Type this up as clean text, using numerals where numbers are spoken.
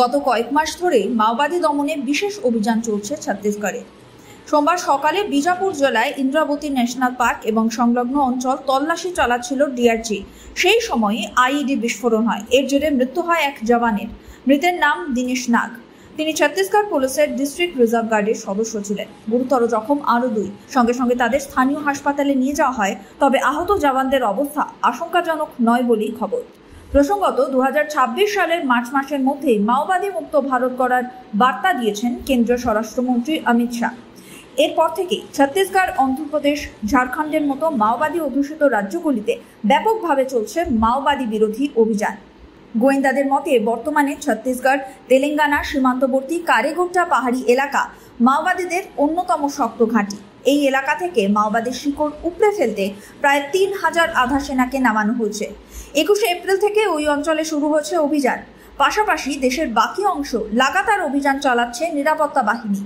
গত কয়েক মাস ধরে মাওবাদী দমনে বিশেষ অভিযান চলছে ছত্তিশগড়ে। সোমবার সকালে বিজাপুর জেলায় ইন্দ্রাবতী ন্যাশনাল পার্ক এবং সংলগ্ন অঞ্চল তল্লাশি চালাচ্ছিল ডিআরজি। সেই সময়ই আইইডি বিস্ফোরণ হয়। এর জেরে মৃত্যু হয় এক জওয়ানের। মৃতের নাম দীনেশ নাগ। তিনি ছত্তিশগড় পুলিশের ডিস্ট্রিক্ট রিজার্ভ গার্ডের সদস্য ছিলেন। গুরুতর জখম আরও দুই। সঙ্গে সঙ্গে তাদের স্থানীয় হাসপাতালে নিয়ে যাওয়া হয়। তবে আহত জওয়ানদের অবস্থা আশঙ্কাজনক নয় বলেই খবর। প্রসঙ্গত 2026 সালের মার্চ মাসের মধ্যেই মাওবাদী মুক্ত ভারত গড়ার বার্তা দিয়েছেন কেন্দ্রীয় স্বরাষ্ট্রমন্ত্রী অমিত শাহ। এরপর থেকেই ছত্তিশগড়, অন্ধ্রপ্রদেশ, ঝাড়খণ্ডের মতো মাওবাদী অধ্যুষিত রাজ্যগুলিতে ব্যাপকভাবে চলছে মাওবাদী বিরোধী অভিযান। গোয়েন্দাদের মতে বর্তমানে ছত্তিশগড়, তেলেঙ্গানা সীমান্তবর্তী কারেগোট্টা পাহাড়ি এলাকা মাওবাদীদের অন্যতম শক্ত ঘাঁটি। এই এলাকা থেকে মাওবাদীর শিকড় উপড়ে ফেলতে প্রায় 3000 আধা সেনাকে নামানো হয়েছে। 21 এপ্রিল থেকে ওই অঞ্চলে শুরু হয়েছে অভিযান। পাশাপাশি দেশের বাকি অংশ লাগাতার অভিযান চালাচ্ছে নিরাপত্তা বাহিনী।